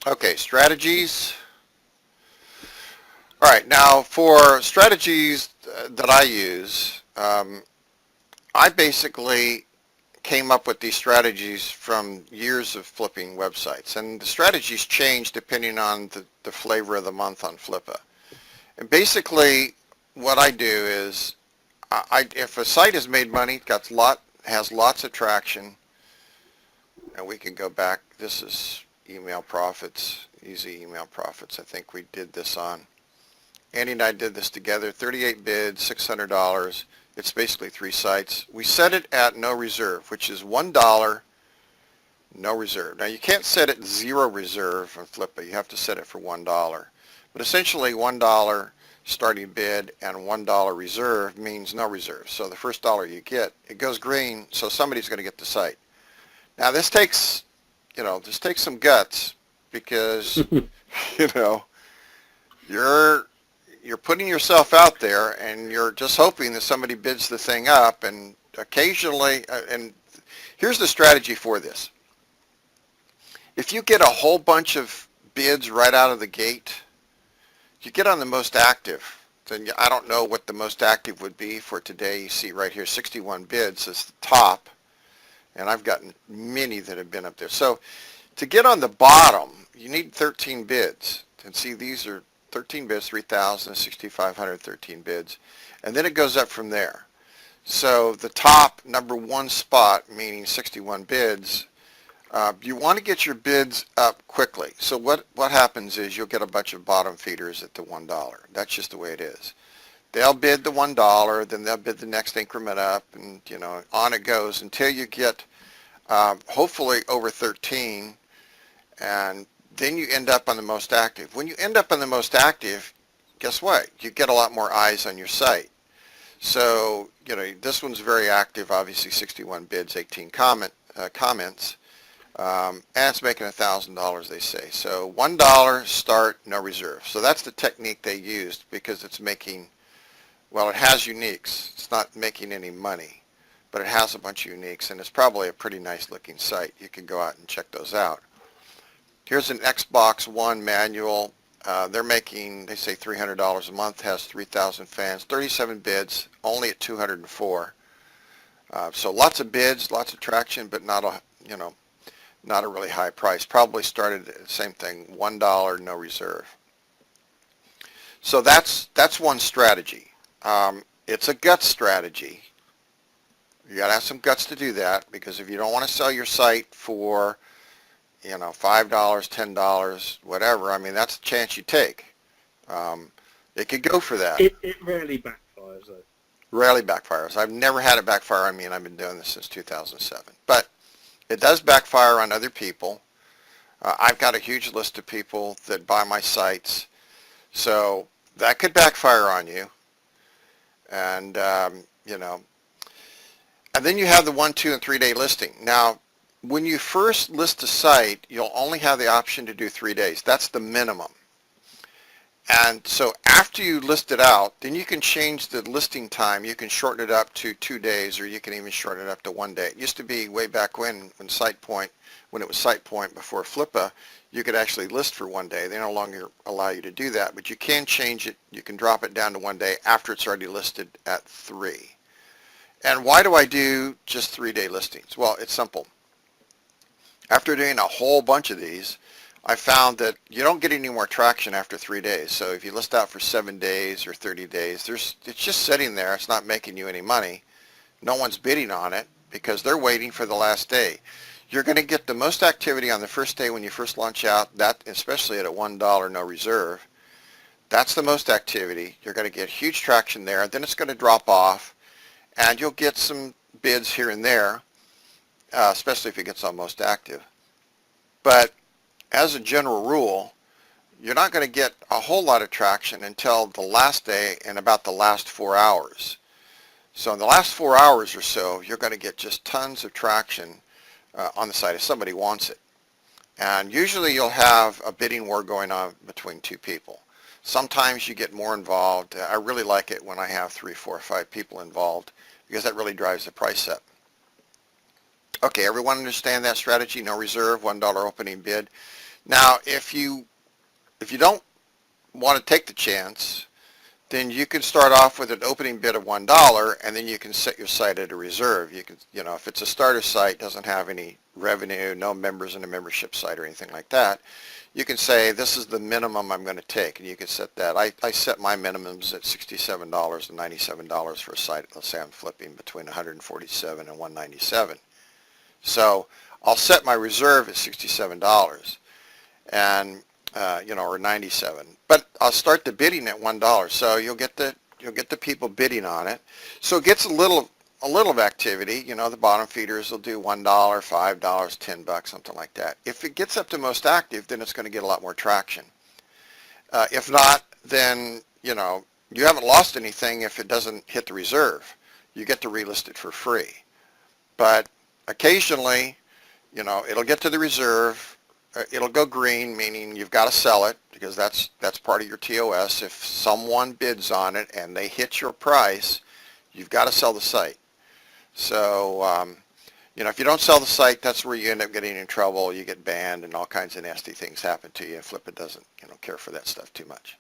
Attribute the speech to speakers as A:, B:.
A: Okay, strategies. All right, now for strategies that I use, I basically came up with these strategies from years of flipping websites, and the strategies change depending on the flavor of the month on Flippa. And basically, what I do is, if a site has made money, has lots of traction, and we can go back. This is email profits, easy email profits. I think we did this on. Andy and I did this together. 38 bids, $600. It's basically 3 sites. We set it at no reserve, which is $1, no reserve. Now you can't set it 0 reserve on Flippa. You have to set it for $1. But essentially $1 starting bid and $1 reserve means no reserve. So the first dollar you get, it goes green, so somebody's going to get the site. Now this takes some guts because, you know, you're you're putting yourself out there and you're just hoping that somebody bids the thing up, and occasionally, and here's the strategy for this. If you get a whole bunch of bids right out of the gate, you get on the most active. Then I don't know what the most active would be for today. You see right here, 61 bids is the top, and I've gotten many that have been up there. So to get on the bottom, you need 13 bids. And see, these are 13 bids, 3,000, 6,500, 13 bids. And then it goes up from there. So the top number one spot, meaning 61 bids, you want to get your bids up quickly. So what happens is you'll get a bunch of bottom feeders at the $1. That's just the way it is. They'll bid the $1, then they'll bid the next increment up, and on it goes until you get hopefully over 13, and then you end up on the most active. When you end up on the most active, guess what? You get a lot more eyes on your site. So this one's very active. Obviously, 61 bids, 18 comments. And it's making $1,000, they say. So $1 start, no reserve. So that's the technique they used because it's making, well, it has uniques. It's not making any money, but it has a bunch of uniques, and it's probably a pretty nice looking site. You can go out and check those out. Here's an Xbox One manual. They're making, they say $300 a month, has 3,000 fans, 37 bids, only at 204. So lots of bids, lots of traction, but not a really high price. Probably started at the same thing, $1, no reserve. So that's one strategy. It's a gut strategy. You got to have some guts to do that, because if you don't want to sell your site for $5, $10, whatever, I mean, that's a chance you take. It could go for that.
B: It rarely backfires, though.
A: Rarely backfires. I've never had it backfire on me, and I've been doing this since 2007. But it does backfire on other people. I've got a huge list of people that buy my sites, so that could backfire on you. And, and then you have the 1, 2, and 3 day listing. Now, when you first list a site, you'll only have the option to do 3 days. That's the minimum. And so after you list it out, then you can change the listing time. You can shorten it up to 2 days, or you can even shorten it up to 1 day. It used to be way back when it was SitePoint before Flippa, you could actually list for 1 day. They no longer allow you to do that, but you can change it. You can drop it down to 1 day after it's already listed at 3. And why do I do just 3-day listings? Well, it's simple. After doing a whole bunch of these, I found that you don't get any more traction after 3 days. So if you list out for 7 days or 30 days, it's just sitting there. It's not making you any money. No one's bidding on it because they're waiting for the last day. You're going to get the most activity on the first day when you first launch out, that especially at a $1 no reserve. That's the most activity. You're going to get huge traction there. Then it's going to drop off, and you'll get some bids here and there, especially if it gets on most active. But as a general rule, you're not going to get a whole lot of traction until the last day and about the last 4 hours. So in the last 4 hours or so, you're going to get just tons of traction on the site if somebody wants it. And usually you'll have a bidding war going on between 2 people. Sometimes you get more involved. I really like it when I have 3, 4, 5 people involved, because that really drives the price up. Okay, everyone understand that strategy? No reserve, $1 opening bid. Now, if you don't want to take the chance, then you can start off with an opening bid of $1, and then you can set your site at a reserve. You can, if it's a starter site, doesn't have any revenue, no members in a membership site or anything like that, you can say this is the minimum I'm going to take, and you can set that. I set my minimums at $67 and $97 for a site. Let's say I'm flipping between 147 and 197. So I'll set my reserve at $67 and or 97. But I'll start the bidding at $1. So you'll get the people bidding on it. So it gets a little of activity. The bottom feeders will do $1, $5, $10, something like that. If it gets up to most active, then it's going to get a lot more traction. If not, then you haven't lost anything if it doesn't hit the reserve. You get to relist it for free. But occasionally, it'll get to the reserve. It'll go green, meaning you've got to sell it, because that's part of your TOS. If someone bids on it and they hit your price, you've got to sell the site. So, if you don't sell the site, that's where you end up getting in trouble. You get banned and all kinds of nasty things happen to you. And Flippa doesn't, care for that stuff too much.